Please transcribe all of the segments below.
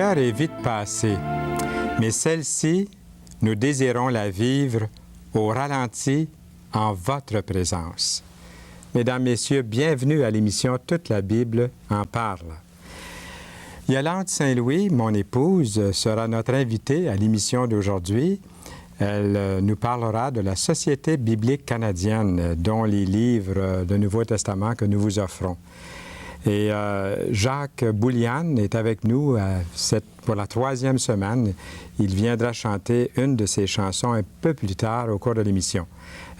meilleure est vite passée, mais celle-ci, nous désirons la vivre au ralenti en votre présence. Mesdames, Messieurs, bienvenue à l'émission Toute la Bible en parle. Yolande Saint-Louis, mon épouse, sera notre invitée à l'émission d'aujourd'hui. Elle nous parlera de la Société biblique canadienne, dont les livres du Nouveau Testament que nous vous offrons. Et Jacques Boulian est avec nous pour la 3e semaine. Il viendra chanter une de ses chansons un peu plus tard au cours de l'émission.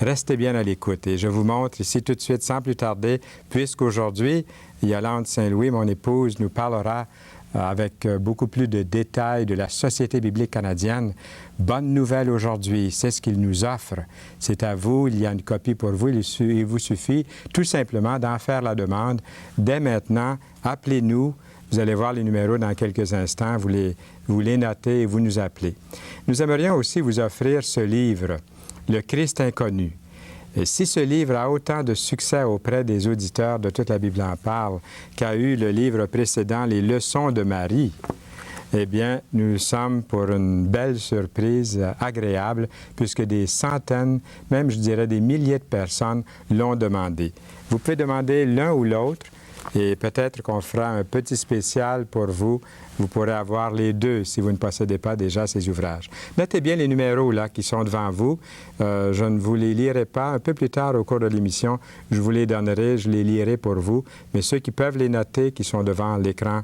Restez bien à l'écoute et je vous montre ici tout de suite, sans plus tarder, puisqu'aujourd'hui, Yolande Saint-Louis, mon épouse, nous parlera avec beaucoup plus de détails de la Société biblique canadienne. Bonne nouvelle aujourd'hui, c'est ce qu'il nous offre. C'est à vous, il y a une copie pour vous. Il vous suffit tout simplement d'en faire la demande. Dès maintenant, appelez-nous. Vous allez voir les numéros dans quelques instants. Vous les notez et vous nous appelez. Nous aimerions aussi vous offrir ce livre, Le Christ inconnu. Et si ce livre a autant de succès auprès des auditeurs de Toute la Bible en parle qu'a eu le livre précédent, Les Leçons de Marie, eh bien, nous sommes pour une belle surprise agréable, puisque des centaines, même je dirais des milliers de personnes l'ont demandé. Vous pouvez demander l'un ou l'autre, et peut-être qu'on fera un petit spécial pour vous. Vous pourrez avoir les deux si vous ne possédez pas déjà ces ouvrages. Notez bien les numéros là qui sont devant vous. Je ne vous les lirai pas. Un peu plus tard au cours de l'émission, je vous les donnerai, je les lirai pour vous. Mais ceux qui peuvent les noter, qui sont devant l'écran,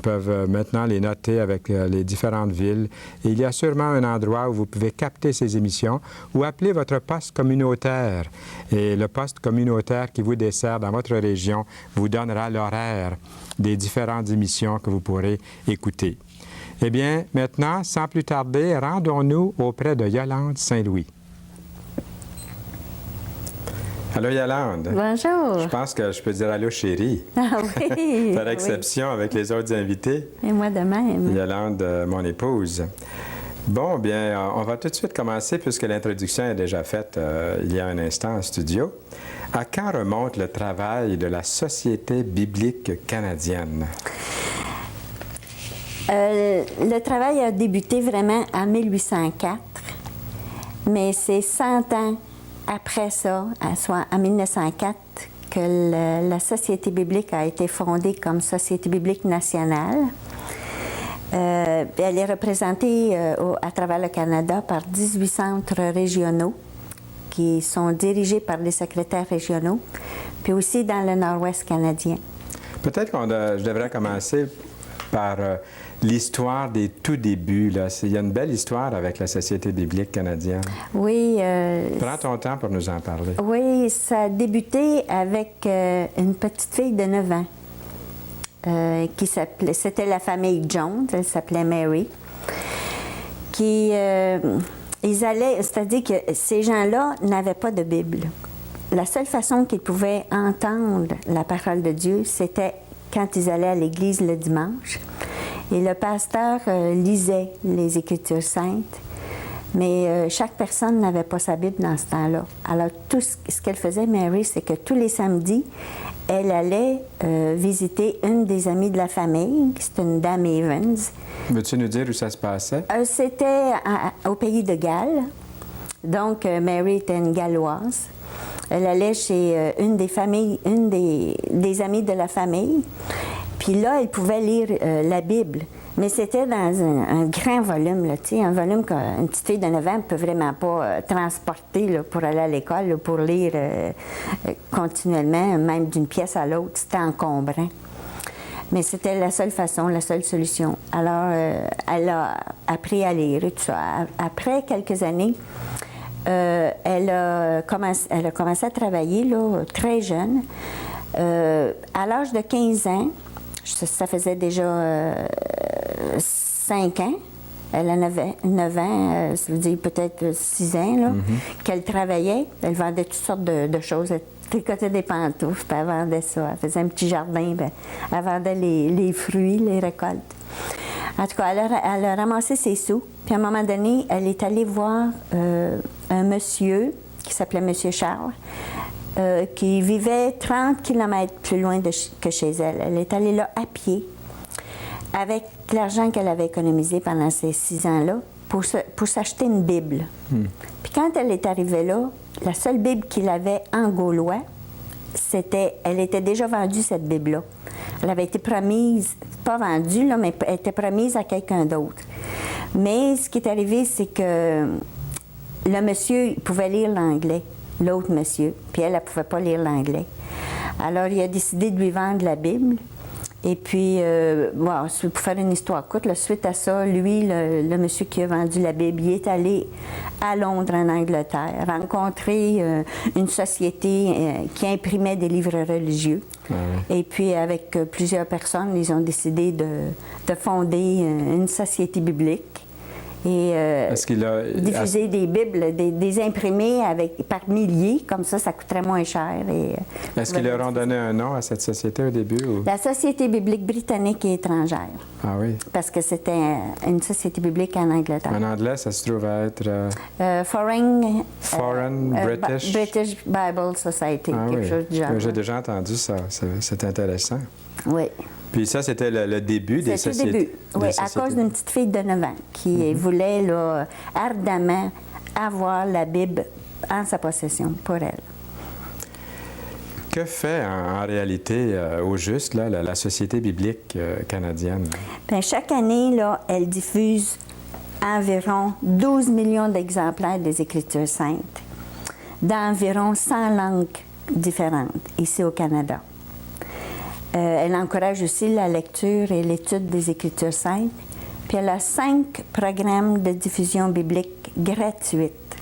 peuvent maintenant les noter avec les différentes villes. Et il y a sûrement un endroit où vous pouvez capter ces émissions ou appeler votre poste communautaire. Et le poste communautaire qui vous dessert dans votre région vous donnera l'horaire des différentes émissions que vous pourrez écouter. Eh bien, maintenant, sans plus tarder, rendons-nous auprès de Yolande Saint-Louis. Allô, Yolande. Bonjour. Je pense que je peux dire allô, chérie. Ah oui. Par exception avec les autres invités. Et moi de même. Yolande, mon épouse. Bon, bien, on va tout de suite commencer puisque l'introduction est déjà faite il y a un instant en studio. À quand remonte le travail de la Société biblique canadienne? Le travail a débuté vraiment en 1804, mais c'est 100 ans après ça, soit en 1904, que la Société biblique a été fondée comme Société biblique nationale. Elle est représentée à travers le Canada par 18 centres régionaux qui sont dirigés par des secrétaires régionaux, puis aussi dans le nord-ouest canadien. Peut-être je devrais commencer par l'histoire des tout débuts. Là. Il y a une belle histoire avec la Société biblique canadienne. Oui. Prends ton temps pour nous en parler. Oui, ça a débuté avec une petite fille de 9 ans. C'était la famille Jones, elle s'appelait Mary, c'est-à-dire que ces gens-là n'avaient pas de Bible. La seule façon qu'ils pouvaient entendre la parole de Dieu, c'était quand ils allaient à l'église le dimanche. Et le pasteur lisait les Écritures saintes, mais chaque personne n'avait pas sa Bible dans ce temps-là. Alors, tout ce qu'elle faisait, Mary, c'est que tous les samedis, elle allait visiter une des amies de la famille, c'est une dame Evans. Veux-tu nous dire où ça se passait? C'était au pays de Galles. Donc, Mary était une Galloise. Elle allait chez une des amies de la famille. Puis là, elle pouvait lire la Bible. Mais c'était dans un grand volume, là, un volume qu'une petite fille de 9 ans ne peut vraiment pas transporter là, pour aller à l'école, là, pour lire continuellement, même d'une pièce à l'autre. C'était encombrant. Mais c'était la seule façon, la seule solution. Alors, elle a appris à lire et tout ça. Après quelques années, elle a commencé à travailler là, très jeune. À l'âge de 15 ans, ça faisait déjà 5 ans, elle en avait 9 ans, ça veut dire peut-être 6 ans, là, qu'elle travaillait. Elle vendait toutes sortes de choses. Elle tricotait des pantoufles, puis elle vendait ça. Elle faisait un petit jardin, puis elle vendait les fruits, les récoltes. En tout cas, elle a ramassé ses sous. Puis à un moment donné, elle est allée voir un monsieur qui s'appelait M. Charles, qui vivait 30 km plus loin que chez elle. Elle est allée là à pied avec tout l'argent qu'elle avait économisé pendant ces 6 ans-là pour s'acheter une Bible. Puis quand elle est arrivée là, la seule Bible qu'il avait en gaulois, elle était déjà vendue, cette Bible-là. Elle avait été promise, pas vendue, là, mais elle était promise à quelqu'un d'autre. Mais ce qui est arrivé, c'est que le monsieur il pouvait lire l'anglais, l'autre monsieur, puis elle ne pouvait pas lire l'anglais. Alors, il a décidé de lui vendre la Bible. Et puis, pour faire une histoire courte, là, suite à ça, lui, le monsieur qui a vendu la Bible, il est allé à Londres, en Angleterre, rencontrer une société qui imprimait des livres religieux. Ah oui. Et puis, avec plusieurs personnes, ils ont décidé de fonder une société biblique. Et diffuser des Bibles, des imprimés par milliers, comme ça coûterait moins cher. Est-ce qu'ils leur ont donné un nom à cette société au début? Ou? La Société biblique britannique et étrangère. Ah oui? Parce que c'était une société biblique en Angleterre. En anglais, ça se trouve à être... Foreign British... British Bible Society, quelque chose du genre. J'ai déjà entendu ça, c'est intéressant. Oui. Puis ça, c'était le début des sociétés. C'était le début, oui, à cause d'une petite fille de 9 ans qui voulait là, ardemment avoir la Bible en sa possession pour elle. Que fait en réalité, au juste, là, la Société biblique canadienne? Bien, chaque année, là, elle diffuse environ 12 millions d'exemplaires des Écritures saintes dans environ 100 langues différentes ici au Canada. Elle encourage aussi la lecture et l'étude des Écritures saintes. Puis elle a 5 programmes de diffusion biblique gratuites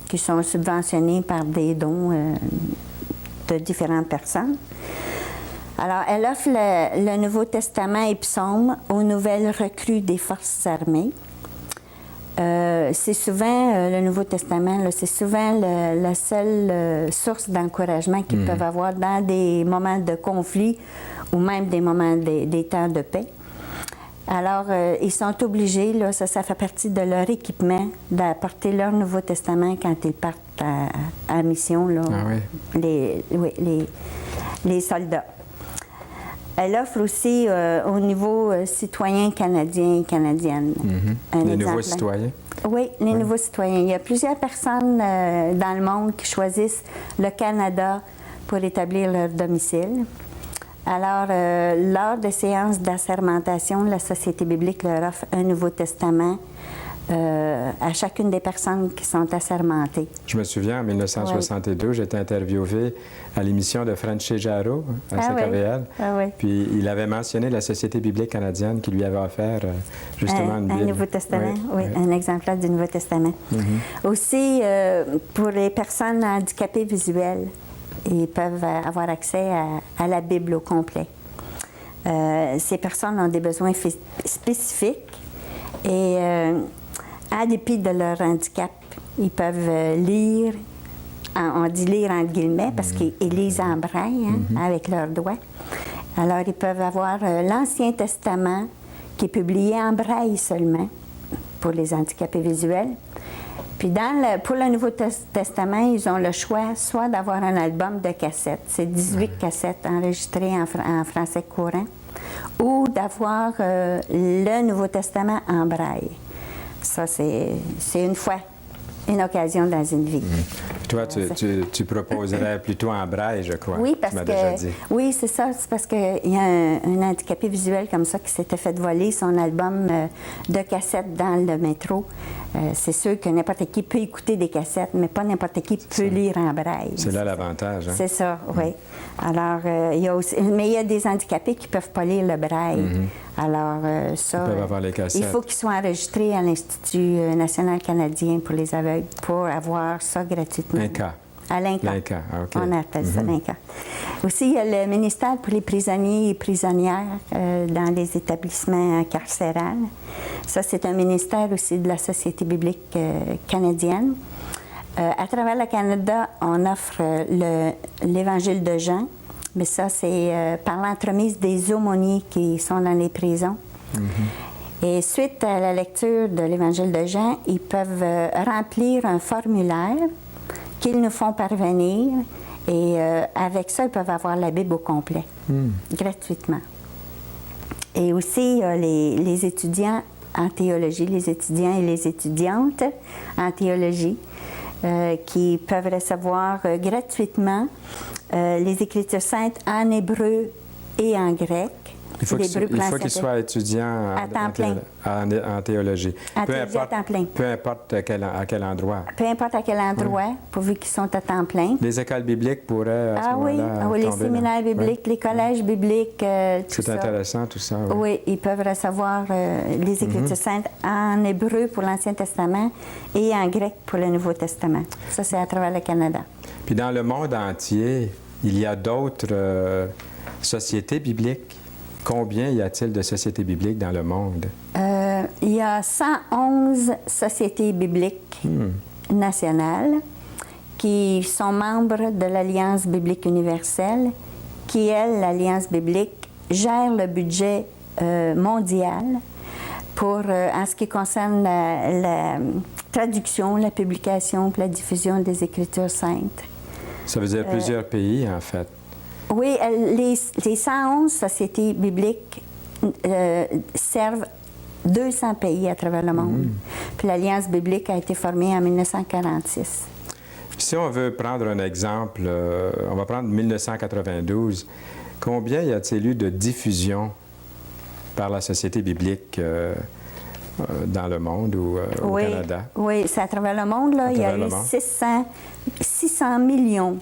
qui sont subventionnés par des dons de différentes personnes. Alors, elle offre le Nouveau Testament et Psaumes aux nouvelles recrues des forces armées. C'est souvent, le Nouveau Testament, là, c'est souvent la seule source d'encouragement qu'ils peuvent avoir dans des moments de conflit ou même des moments des temps de paix. Alors, ils sont obligés, là, ça fait partie de leur équipement, d'apporter leur Nouveau Testament quand ils partent à mission, là, les soldats. Elle offre aussi au niveau citoyen canadien et canadienne. Les nouveaux citoyens? Oui, les nouveaux citoyens. Il y a plusieurs personnes dans le monde qui choisissent le Canada pour établir leur domicile. Alors, lors des séances d'assermentation, la Société biblique leur offre un Nouveau Testament à chacune des personnes qui sont assermentées. Je me souviens, en 1962, j'étais interviewé à l'émission de Frenchy Jarreau à CKVL. Puis il avait mentionné la Société biblique canadienne qui lui avait offert justement une Bible. Un Nouveau Testament, un exemplaire du Nouveau Testament. Aussi, pour les personnes handicapées visuelles, ils peuvent avoir accès à la Bible au complet. Ces personnes ont des besoins spécifiques et en dépit de leur handicap, ils peuvent lire, on dit lire entre guillemets, parce qu'ils lisent en braille avec leurs doigts. Alors, ils peuvent avoir l'Ancien Testament qui est publié en braille seulement pour les handicapés visuels. Puis pour le Nouveau Testament, ils ont le choix soit d'avoir un album de cassettes, c'est 18 cassettes enregistrées en français courant, ou d'avoir le Nouveau Testament en braille. Ça, c'est une occasion dans une vie. Toi, tu proposerais plutôt en braille, je crois. Oui, parce oui, c'est ça. C'est parce qu'il y a un handicapé visuel comme ça qui s'était fait voler son album de cassettes dans le métro. C'est sûr que n'importe qui peut écouter des cassettes, mais pas n'importe qui peut lire en braille. C'est là l'avantage. Hein? C'est ça, oui. Alors, il y a des handicapés qui ne peuvent pas lire le braille. Alors, ça, ils peuvent avoir les cassettes. Il faut qu'ils soient enregistrés à l'Institut national canadien pour les aveugles pour avoir ça gratuitement. L'INCA. À l'INCA. L'INCA, OK. On appelle ça l'INCA. Aussi, il y a le ministère pour les prisonniers et prisonnières dans les établissements carcérales. Ça, c'est un ministère aussi de la Société biblique canadienne. À travers le Canada, on offre l'Évangile de Jean, mais ça, c'est par l'entremise des aumôniers qui sont dans les prisons. Et suite à la lecture de l'Évangile de Jean, ils peuvent remplir un formulaire qu'ils nous font parvenir. Et avec ça, ils peuvent avoir la Bible au complet, gratuitement. Et aussi, les étudiants en théologie, les étudiants et les étudiantes en théologie, qui peuvent recevoir gratuitement les Écritures saintes en hébreu et en grec. Il faut qu'il soit étudiant en théologie. Peu importe à quel endroit. Peu importe à quel endroit, pourvu qu'ils sont à temps plein. Les écoles bibliques pourraient à ce moment-là oui, les séminaires bibliques, les collèges bibliques, tout ça. C'est intéressant tout ça. Oui, ils peuvent recevoir les Écritures saintes en hébreu pour l'Ancien Testament et en grec pour le Nouveau Testament. Ça, c'est à travers le Canada. Puis dans le monde entier, il y a d'autres sociétés bibliques. Combien y a-t-il de sociétés bibliques dans le monde? Il y a 111 sociétés bibliques nationales qui sont membres de l'Alliance biblique universelle, qui, elle, l'Alliance biblique, gère le budget mondial pour, en ce qui concerne la traduction, la publication, la diffusion des Écritures saintes. Ça veut dire plusieurs pays, en fait. Oui, les 111 sociétés bibliques servent 200 pays à travers le monde. Puis l'Alliance biblique a été formée en 1946. Si on veut prendre un exemple, on va prendre 1992. Combien y a-t-il eu de diffusion par la Société biblique dans le monde ou au Canada? Oui, c'est à travers le monde. Là, il y a eu 600 millions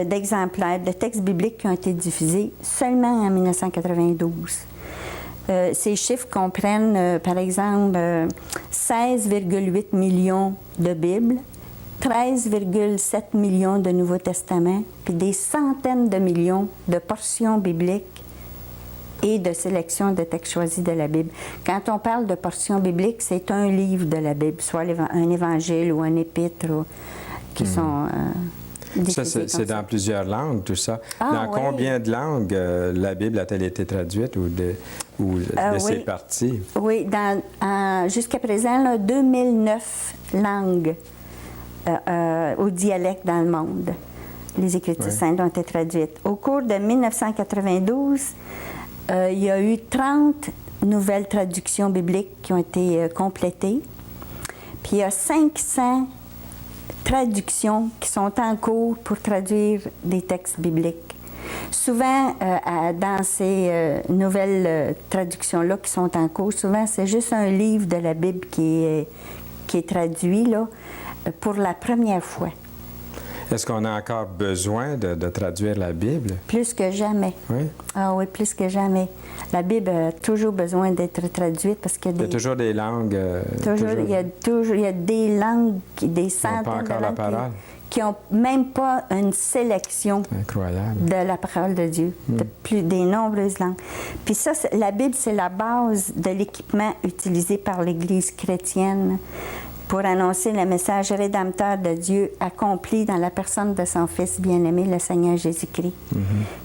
d'exemplaires de textes bibliques qui ont été diffusés seulement en 1992. Ces chiffres comprennent, par exemple, 16,8 millions de Bibles, 13,7 millions de Nouveaux Testaments, puis des centaines de millions de portions bibliques et de sélections de textes choisis de la Bible. Quand on parle de portions bibliques, c'est un livre de la Bible, soit un évangile ou un épître qui sont... Ça, c'est dans plusieurs langues, tout ça. Dans combien de langues la Bible a-t-elle été traduite ou de ses parties? Oui, jusqu'à présent, là, 2009 langues au dialecte dans le monde. Les Écritures saintes ont été traduites. Au cours de 1992, il y a eu 30 nouvelles traductions bibliques qui ont été complétées. Puis il y a 500 traductions qui sont en cours pour traduire des textes bibliques. Souvent, dans ces nouvelles traductions-là qui sont en cours, souvent, c'est juste un livre de la Bible qui est traduit là, pour la première fois. Est-ce qu'on a encore besoin de traduire la Bible? Plus que jamais. Oui? Ah oui, plus que jamais. La Bible a toujours besoin d'être traduite parce qu'il y a Il y a toujours des langues... Il y a des langues, des centaines de langues qui n'ont même pas une sélection de la parole de Dieu, des nombreuses langues. Puis ça, la Bible, c'est la base de l'équipement utilisé par l'Église chrétienne pour annoncer le message rédempteur de Dieu accompli dans la personne de son Fils bien-aimé, le Seigneur Jésus-Christ.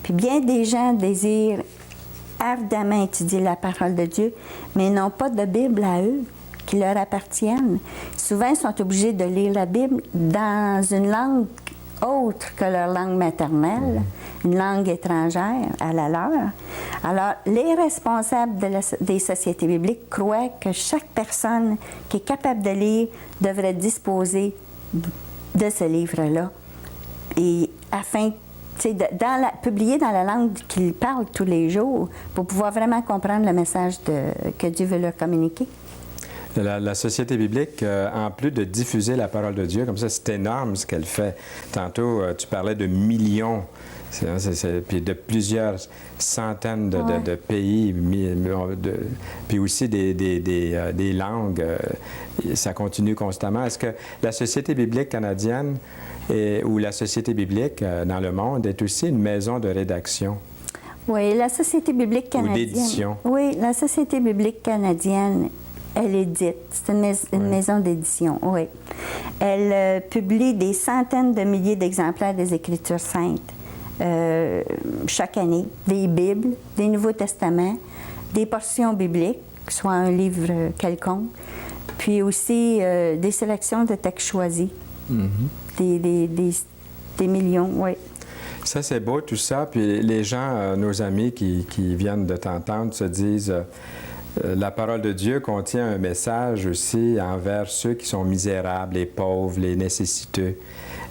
Puis bien des gens désirent ardemment étudier la parole de Dieu, mais n'ont pas de Bible à eux qui leur appartiennent. Souvent, ils sont obligés de lire la Bible dans une langue autre que leur langue maternelle, une langue étrangère à la leur. Alors, les responsables des sociétés bibliques croient que chaque personne qui est capable de lire devrait disposer de ce livre-là, et afin publié dans la langue qu'ils parlent tous les jours pour pouvoir vraiment comprendre le message que Dieu veut leur communiquer. La Société biblique, en plus de diffuser la parole de Dieu, comme ça, c'est énorme ce qu'elle fait. Tantôt, tu parlais de millions, puis de plusieurs centaines de pays, puis aussi des langues. Ça continue constamment. Est-ce que la Société biblique canadienne ou la Société biblique dans le monde est aussi une maison de rédaction? Oui, la Société biblique canadienne. Ou d'édition. Oui, la Société biblique canadienne, elle édite. C'est une maison d'édition, oui. Elle publie des centaines de milliers d'exemplaires des Écritures saintes chaque année. Des Bibles, des Nouveaux Testaments, des portions bibliques, soit un livre quelconque, puis aussi des sélections de textes choisis. Des millions, oui. Ça, c'est beau tout ça. Puis les gens, nos amis qui viennent de t'entendre se disent, la parole de Dieu contient un message aussi envers ceux qui sont misérables, les pauvres, les nécessiteux.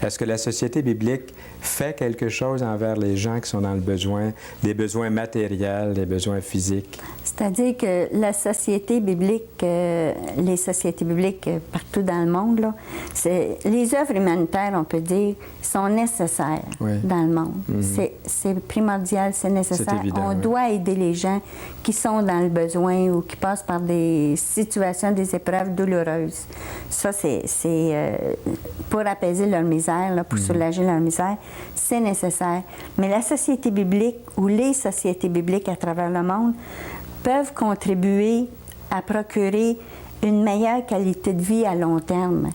Est-ce que la société biblique fait quelque chose envers les gens qui sont dans le besoin, des besoins matériels, des besoins physiques? C'est-à-dire que la société biblique, les sociétés bibliques partout dans le monde, là, les œuvres humanitaires, on peut dire, sont nécessaires dans le monde. C'est primordial, c'est nécessaire. C'est évident, on doit aider les gens qui sont dans le besoin ou qui passent par des situations, des épreuves douloureuses. Ça, c'est pour apaiser leur misère, là, pour soulager leur misère, c'est nécessaire. Mais la société biblique ou les sociétés bibliques à travers le monde peuvent contribuer à procurer une meilleure qualité de vie à long terme.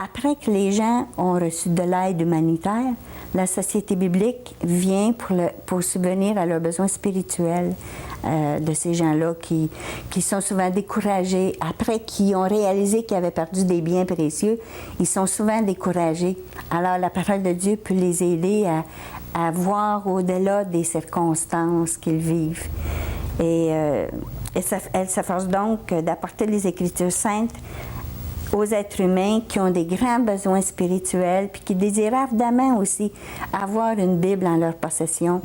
Après que les gens ont reçu de l'aide humanitaire, la société biblique vient pour subvenir à leurs besoins spirituels de ces gens-là qui sont souvent découragés. Après qu'ils ont réalisé qu'ils avaient perdu des biens précieux, ils sont souvent découragés. Alors la parole de Dieu peut les aider à voir au-delà des circonstances qu'ils vivent. Et elle s'efforce donc d'apporter les Écritures saintes aux êtres humains qui ont des grands besoins spirituels puis qui désirent ardemment aussi avoir une Bible en leur possession.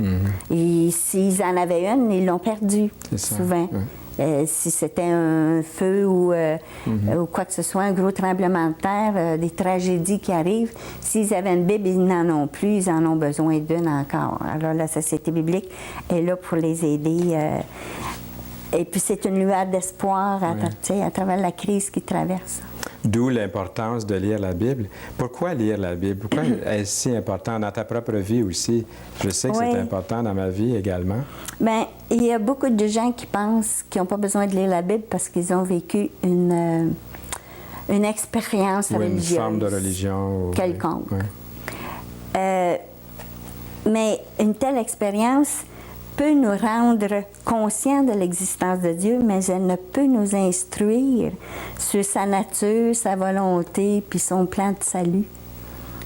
Et s'ils en avaient une, ils l'ont perdue souvent. Si c'était un feu ou quoi que ce soit, un gros tremblement de terre, des tragédies qui arrivent, s'ils avaient une Bible, ils n'en ont plus, ils en ont besoin d'une encore. Alors la société biblique est là pour les aider. Et puis c'est une lueur d'espoir à travers la crise qu'ils traversent. D'où l'importance de lire la Bible. Pourquoi lire la Bible? Pourquoi est-ce si important dans ta propre vie aussi? Je sais que c'est important dans ma vie également. Bien, il y a beaucoup de gens qui pensent qu'ils n'ont pas besoin de lire la Bible parce qu'ils ont vécu une expérience religieuse. Une forme de religion. Quelconque. Mais une telle expérience peut nous rendre conscients de l'existence de Dieu, mais elle ne peut nous instruire sur sa nature, sa volonté, puis son plan de salut.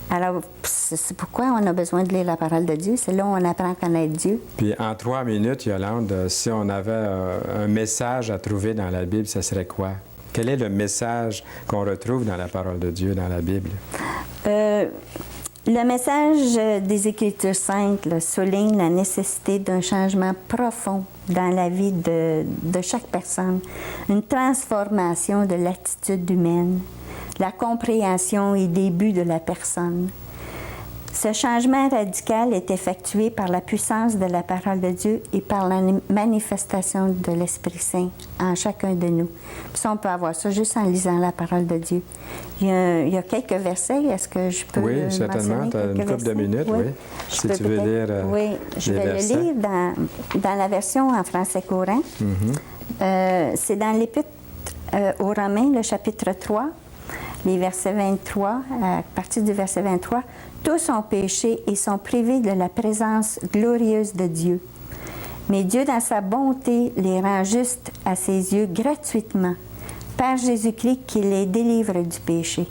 Alors, c'est pourquoi on a besoin de lire la parole de Dieu. C'est là où on apprend à connaître Dieu. Puis en 3 minutes, Yolande, si on avait un message à trouver dans la Bible, ce serait quoi? Quel est le message qu'on retrouve dans la parole de Dieu, dans la Bible? Le message des Écritures saintes là, souligne la nécessité d'un changement profond dans la vie de chaque personne, une transformation de l'attitude humaine, la compréhension et des buts de la personne. Ce changement radical est effectué par la puissance de la parole de Dieu et par la manifestation de l'Esprit Saint en chacun de nous. Puis ça, on peut avoir ça juste en lisant la parole de Dieu. Il y a quelques versets. Est-ce que je peux Oui, certainement. Tu as une couple de minutes, oui. Si tu veux lire oui, je vais le lire dans la version en français courant. C'est dans l'Épître aux Romains, le chapitre 3, les versets 23, à partir du verset 23. Tous ont péché et sont privés de la présence glorieuse de Dieu. Mais Dieu, dans sa bonté, les rend justes à ses yeux gratuitement, par Jésus-Christ qui les délivre du péché.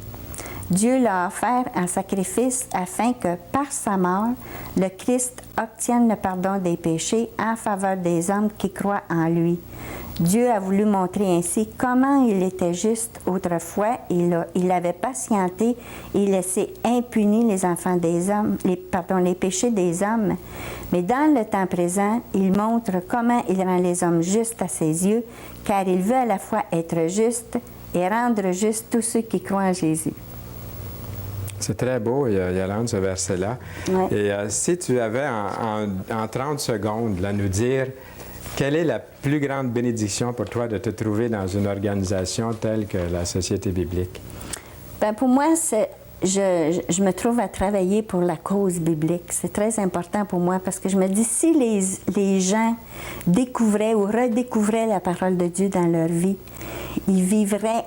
Dieu l'a offert en sacrifice afin que, par sa mort, le Christ obtienne le pardon des péchés en faveur des hommes qui croient en lui. Dieu a voulu montrer ainsi comment il était juste autrefois. Il avait patienté et laissé impunis les enfants des hommes, les péchés des hommes. Mais dans le temps présent, il montre comment il rend les hommes justes à ses yeux, car il veut à la fois être juste et rendre juste tous ceux qui croient en Jésus. C'est très beau, Yolande, ce verset-là. Ouais. Et si tu avais en 30 secondes à nous dire quelle est la plus grande bénédiction pour toi de te trouver dans une organisation telle que la Société biblique? Bien, pour moi, je me trouve à travailler pour la cause biblique. C'est très important pour moi parce que je me dis, si les gens découvraient ou redécouvraient la parole de Dieu dans leur vie, ils vivraient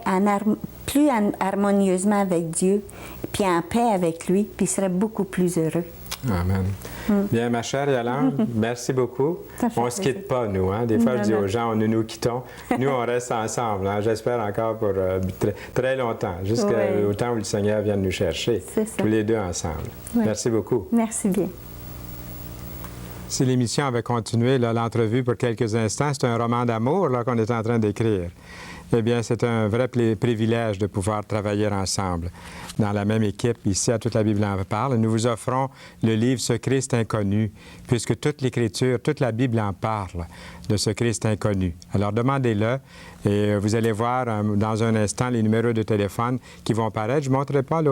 plus harmonieusement avec Dieu, puis en paix avec lui, puis ils seraient beaucoup plus heureux. Amen. Bien, ma chère Yolande, merci beaucoup. On ne se quitte pas, nous. Hein? Des fois, je dis aux gens, nous nous quittons. Nous, on reste ensemble. Hein? J'espère encore pour très, très longtemps, jusqu'au temps où le Seigneur vienne nous chercher. Tous les deux ensemble. Oui. Merci beaucoup. Merci bien. Si l'émission avait continué, l'entrevue pour quelques instants, c'est un roman d'amour qu'on est en train d'écrire. Eh bien, c'est un vrai privilège de pouvoir travailler ensemble dans la même équipe ici à Toute la Bible en parle. Nous vous offrons le livre « Ce Christ inconnu », puisque toute l'Écriture, toute la Bible en parle de ce Christ inconnu. Alors, demandez-le et vous allez voir dans un instant les numéros de téléphone qui vont apparaître. Je ne montrerai pas les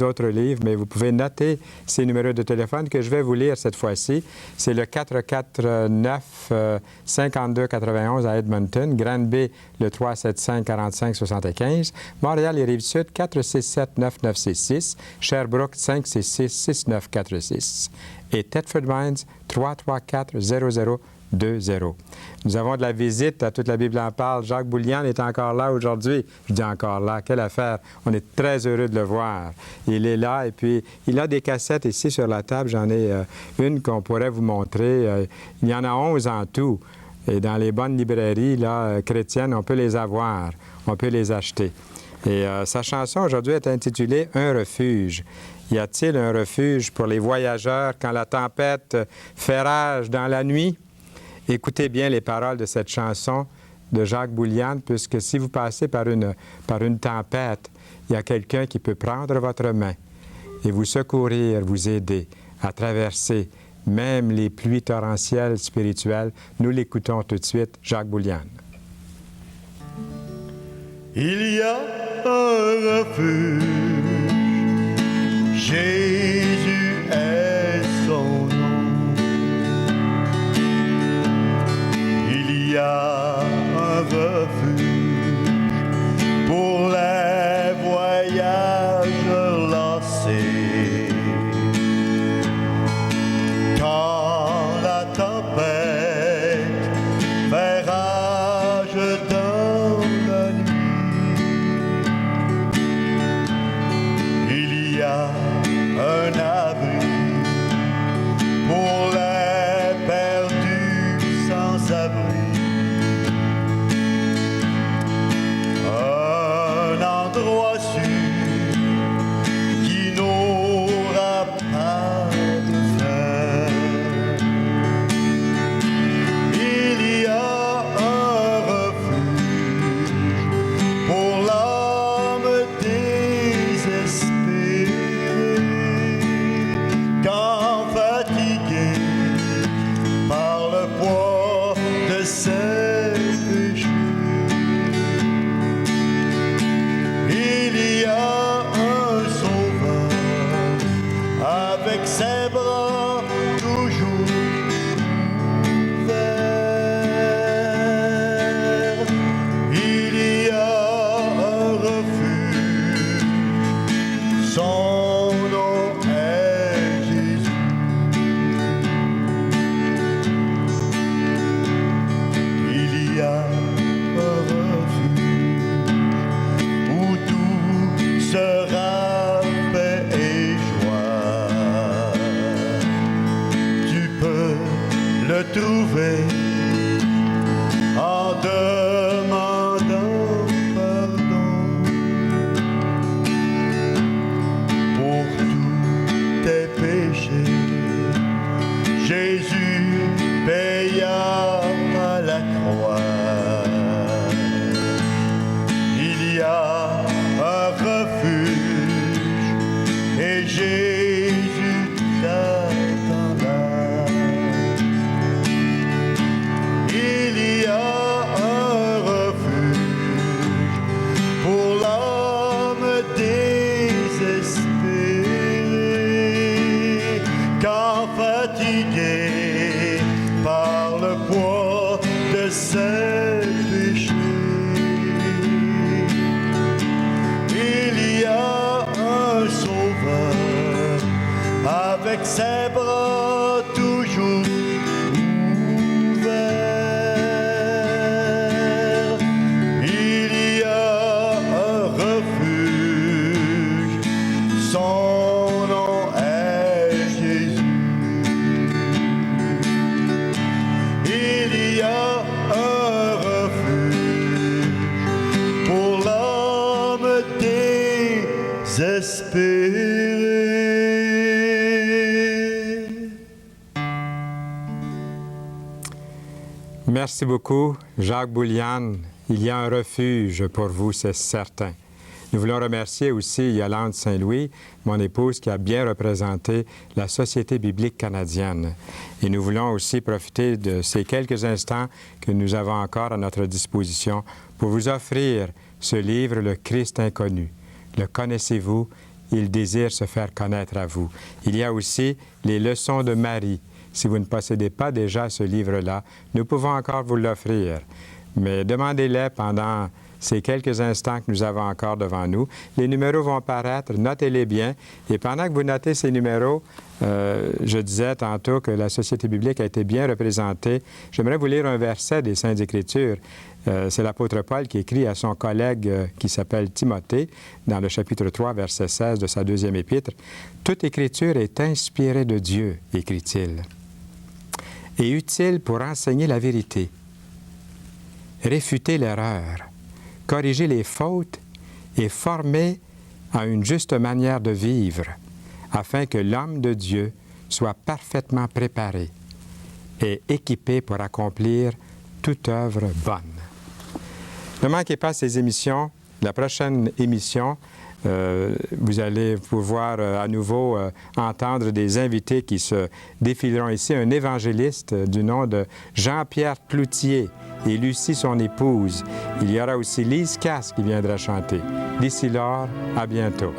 autres livres, mais vous pouvez noter ces numéros de téléphone que je vais vous lire cette fois-ci. C'est le 449-5291 à Edmonton, Granby, le 375-4575, Montréal et Rive-Sud, 467-9966, Sherbrooke, 566-6946 et Thetford Mines, 334-0020. Nous avons de la visite à Toute la Bible en parle. Jacques Boulian est encore là aujourd'hui. Je dis encore là, quelle affaire. On est très heureux de le voir. Il est là et puis il a des cassettes ici sur la table. J'en ai une qu'on pourrait vous montrer. Il y en a 11 en tout. Et dans les bonnes librairies chrétiennes, on peut les avoir, on peut les acheter. Et sa chanson aujourd'hui est intitulée « Un refuge ». Y a-t-il un refuge pour les voyageurs quand la tempête fait rage dans la nuit? Écoutez bien les paroles de cette chanson de Jacques Boulian, puisque si vous passez par une tempête, il y a quelqu'un qui peut prendre votre main et vous secourir, vous aider à traverser même les pluies torrentielles spirituelles. Nous l'écoutons tout de suite, Jacques Boulian. Il y a un refuge, Jésus est son nom. Il y a un refuge pour les voyageurs lassés. Quand la tempête fait rage dans la nuit, il y a un abri pour les perdus sans abri. Un endroit sûr qui n'aura pas de fin. Il y a un refuge pour l'âme désespérée, quand fatiguée par le poids de ses péchés. Il y a un sauveur avec ses bras toujours ouverts. Il y a un refuge, son nom est Jésus. Il y a un refuge où tout sera paix et joie. Tu peux le trouver en demandant pardon pour tous tes péchés. Jésus paya à la croix. Il y a un refuge et Jésus t'attend là. Il y a un refuge pour l'âme désespérée, quand fatiguée par le poids de ses péchés. Il y a un sauveur avec ses bras toujours ouverts. Il y a un refuge, son nom est Jésus. Il y a un refuge pour l'âme désespérée. Merci beaucoup, Jacques Bouliane. Il y a un refuge pour vous, c'est certain. Nous voulons remercier aussi Yolande Saint-Louis, mon épouse, qui a bien représenté la Société biblique canadienne. Et nous voulons aussi profiter de ces quelques instants que nous avons encore à notre disposition pour vous offrir ce livre, Le Christ inconnu. Le connaissez-vous? Il désire se faire connaître à vous. Il y a aussi les leçons de Marie. Si vous ne possédez pas déjà ce livre-là, nous pouvons encore vous l'offrir. Mais demandez-les pendant ces quelques instants que nous avons encore devant nous. Les numéros vont paraître, notez-les bien. Et pendant que vous notez ces numéros, je disais tantôt que la Société biblique a été bien représentée. J'aimerais vous lire un verset des Saintes Écritures. C'est l'apôtre Paul qui écrit à son collègue qui s'appelle Timothée, dans le chapitre 3, verset 16 de sa deuxième épître. « Toute écriture est inspirée de Dieu, écrit-il, et utile pour enseigner la vérité, réfuter l'erreur, corriger les fautes et former à une juste manière de vivre, afin que l'homme de Dieu soit parfaitement préparé et équipé pour accomplir toute œuvre bonne. » Ne manquez pas ces émissions. La prochaine émission, vous allez pouvoir à nouveau entendre des invités qui se défileront ici. Un évangéliste du nom de Jean-Pierre Cloutier et Lucie, son épouse. Il y aura aussi Lise Casse qui viendra chanter. D'ici lors, à bientôt.